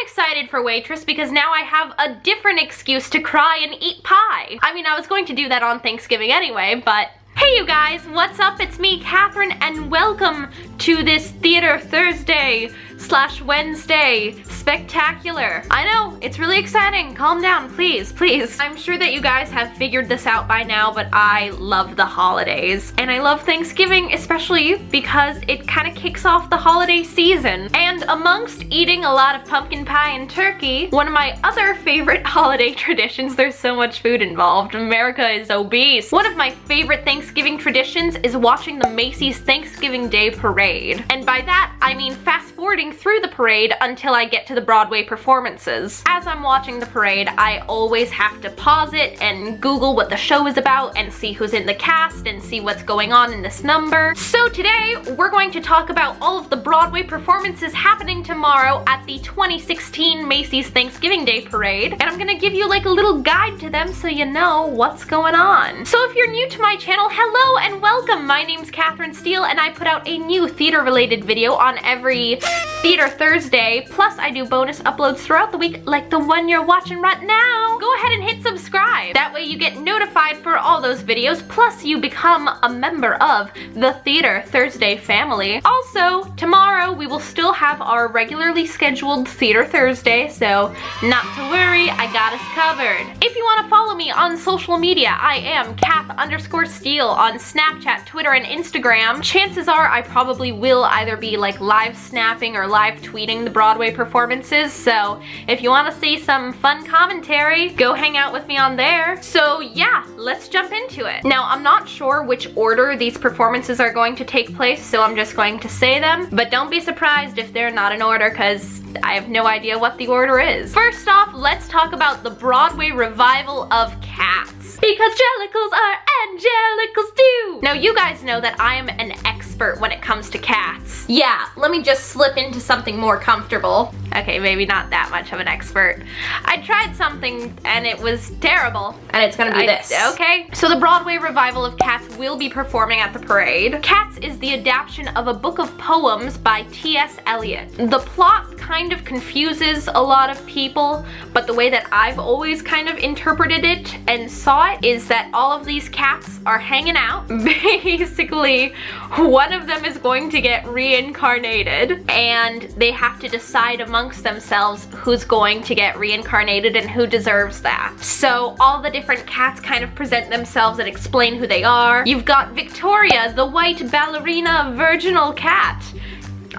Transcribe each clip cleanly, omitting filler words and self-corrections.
excited for Waitress because now I have a different excuse to cry and eat pie. I mean, I was going to do that on Thanksgiving anyway, but hey you guys, what's up? It's me, Catherine, and welcome to this Theater Thursday / Wednesday spectacular. I know, it's really exciting. Calm down, please, please. I'm sure that you guys have figured this out by now, but I love the holidays. And I love Thanksgiving, especially because it kind of kicks off the holiday season. And amongst eating a lot of pumpkin pie and turkey, one of my other favorite holiday traditions, there's so much food involved. America is obese. One of my favorite Thanksgiving traditions is watching the Macy's Thanksgiving Day Parade. And by that, I mean fast forwarding through the parade until I get to the Broadway performances. As I'm watching the parade, I always have to pause it and Google what the show is about and see who's in the cast and see what's going on in this number. So today, we're going to talk about all of the Broadway performances happening tomorrow at the 2016 Macy's Thanksgiving Day Parade, and I'm gonna give you like a little guide to them so you know what's going on. So if you're new to my channel, hello and welcome! My name's Katherine Steele, and I put out a new theater-related video on every Theater Thursday, plus I do bonus uploads throughout the week like the one you're watching right now. Go ahead and hit subscribe. That way you get notified for all those videos, plus you become a member of the Theater Thursday family. Also, tomorrow we will still have our regularly scheduled Theater Thursday, so not to worry, I got us covered. If you want to follow me on social media, I am Kath_Steele on Snapchat, Twitter, and Instagram. Chances are I probably will either be like live snapping or live tweeting the Broadway performances, so if you want to see some fun commentary, go hang out with me on there. So yeah, let's jump into it. Now, I'm not sure which order these performances are going to take place, so I'm just going to say them, but don't be surprised if they're not in order, because I have no idea what the order is. First off, let's talk about the Broadway revival of Cats. Because jellicles are angelicals too! Now, you guys know that I am an expert when it comes to cats. Yeah, let me just slip into something more comfortable. Okay, maybe not that much of an expert. I tried something and it was terrible. And it's gonna be this. Okay, so the Broadway revival of Cats will be performing at the parade. Cats is the adaptation of a book of poems by T.S. Eliot. The plot kind of confuses a lot of people, but the way that I've always kind of interpreted it and saw it is that all of these cats are hanging out. Basically, one of them is going to get reincarnated, and they have to decide amongst themselves who's going to get reincarnated and who deserves that. So all the different cats kind of present themselves and explain who they are. You've got Victoria, the white ballerina virginal cat.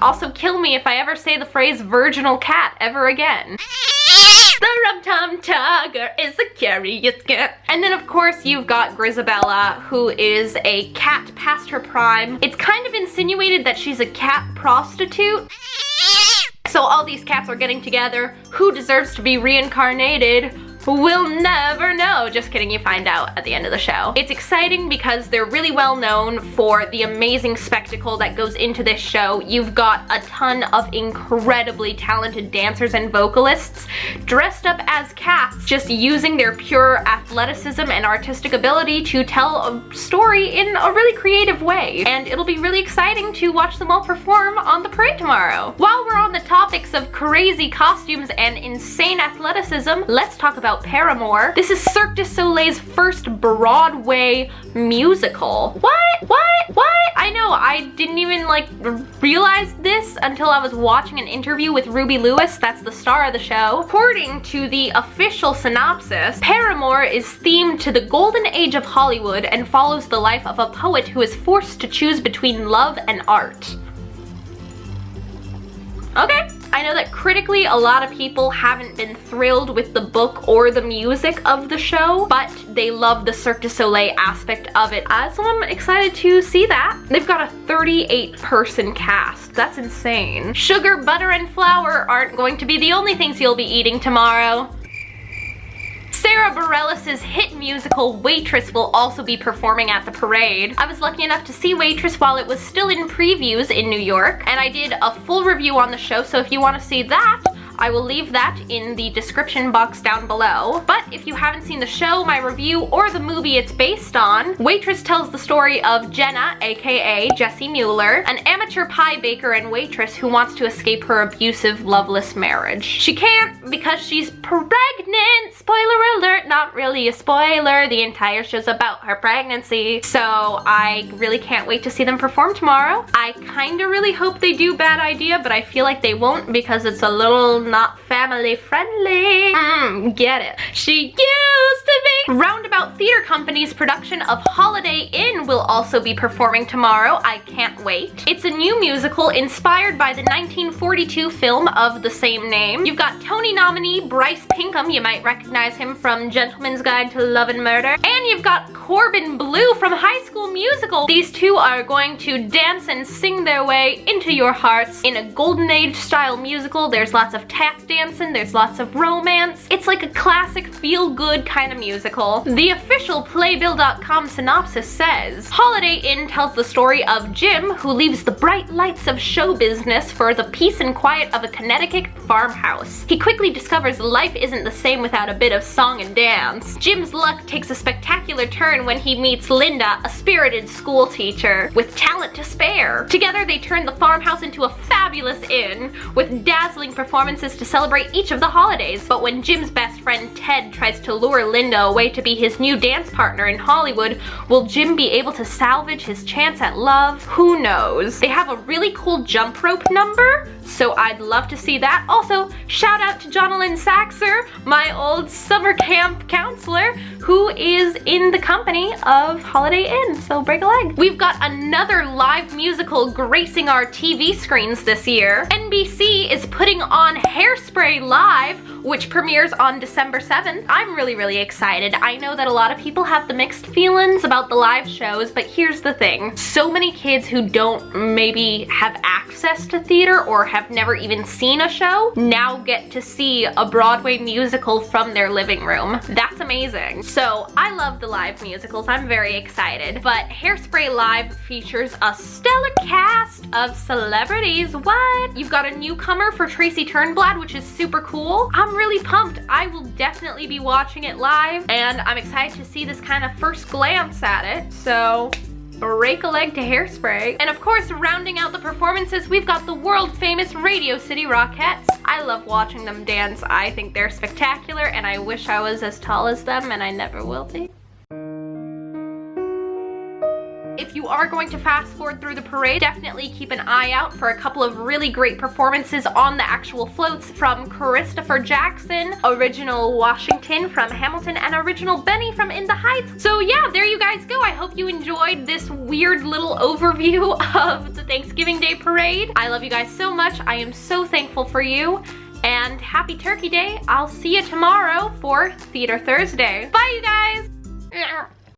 Also, kill me if I ever say the phrase virginal cat ever again. The rum-tum tugger is a curious cat. And then of course you've got Grisabella, who is a cat past her prime. It's kind of insinuated that she's a cat prostitute. So all these cats are getting together. Who deserves to be reincarnated? We'll never know. Just kidding, you find out at the end of the show. It's exciting because they're really well known for the amazing spectacle that goes into this show. You've got a ton of incredibly talented dancers and vocalists dressed up as cats, just using their pure athleticism and artistic ability to tell a story in a really creative way. And it'll be really exciting to watch them all perform on the parade tomorrow. While we're on the topics of crazy costumes and insane athleticism, let's talk about Paramore. This is Cirque du Soleil's first Broadway musical. What? I know, I didn't even like realize this until I was watching an interview with Ruby Lewis, that's the star of the show. According to the official synopsis, Paramore is themed to the golden age of Hollywood and follows the life of a poet who is forced to choose between love and art. Okay. I know that critically a lot of people haven't been thrilled with the book or the music of the show, but they love the Cirque du Soleil aspect of it. So I'm excited to see that. They've got a 38-person cast. That's insane. Sugar, butter, and flour aren't going to be the only things you'll be eating tomorrow. Sarah Bareilles' hit musical Waitress will also be performing at the parade. I was lucky enough to see Waitress while it was still in previews in New York, and I did a full review on the show, so if you want to see that, I will leave that in the description box down below. But if you haven't seen the show, my review, or the movie it's based on, Waitress tells the story of Jenna, aka Jessie Mueller, an amateur pie baker and waitress who wants to escape her abusive, loveless marriage. She can't because she's pregnant! Spoiler alert, not really a spoiler, the entire show's about her pregnancy. So I really can't wait to see them perform tomorrow. I kinda really hope they do Bad Idea, but I feel like they won't because it's a little not family friendly. Get it. She used to be. Roundabout Theater Company's production of Holiday Inn will also be performing tomorrow. I can't wait. It's a new musical inspired by the 1942 film of the same name. You've got Tony nominee Bryce Pinkham, you might recognize him from Gentleman's Guide to Love and Murder, and you've got Corbin Bleu from High School Musical. These two are going to dance and sing their way into your hearts in a golden age style musical. There's lots of tap dancing, there's lots of romance. It's like a classic feel-good kind of musical. The official Playbill.com synopsis says, Holiday Inn tells the story of Jim, who leaves the bright lights of show business for the peace and quiet of a Connecticut farmhouse. He quickly discovers life isn't the same without a bit of song and dance. Jim's luck takes a spectacular turn when he meets Linda, a spirited school teacher with talent to spare. Together they turn the farmhouse into a fabulous inn with dazzling performances to celebrate each of the holidays. But when Jim's best friend Ted tries to lure Linda away to be his new dance partner in Hollywood, will Jim be able to salvage his chance at love? Who knows? They have a really cool jump rope number, so I'd love to see that. Also, shout out to Jonalyn Saxer, my old summer camp counselor, who is in the company of Holiday Inn, so break a leg. We've got another live musical gracing our TV screens this year. NBC is putting on Hairspray Live, which premieres on December 7th. I'm really excited. I know that a lot of people have the mixed feelings about the live shows, but here's the thing. So many kids who don't maybe have access to theater or have never even seen a show now get to see a Broadway musical from their living room. That's amazing. So I love the live musicals. I'm very excited. But Hairspray Live features a stellar cast of celebrities. What? You've got a newcomer for Tracy Turnblad, which is super cool. I'm really pumped. I will definitely be watching it live, and I'm excited to see this kind of first glance at it. So break a leg to Hairspray. And of course, rounding out the performances, we've got the world famous Radio City Rockettes. I love watching them dance. I think they're spectacular, and I wish I was as tall as them, and I never will be. If you are going to fast forward through the parade, definitely keep an eye out for a couple of really great performances on the actual floats from Christopher Jackson, original Washington from Hamilton, and original Benny from In the Heights. So yeah, there you guys go. I hope you enjoyed this weird little overview of the Thanksgiving Day parade. I love you guys so much. I am so thankful for you. And happy Turkey Day. I'll see you tomorrow for Theater Thursday. Bye, you guys.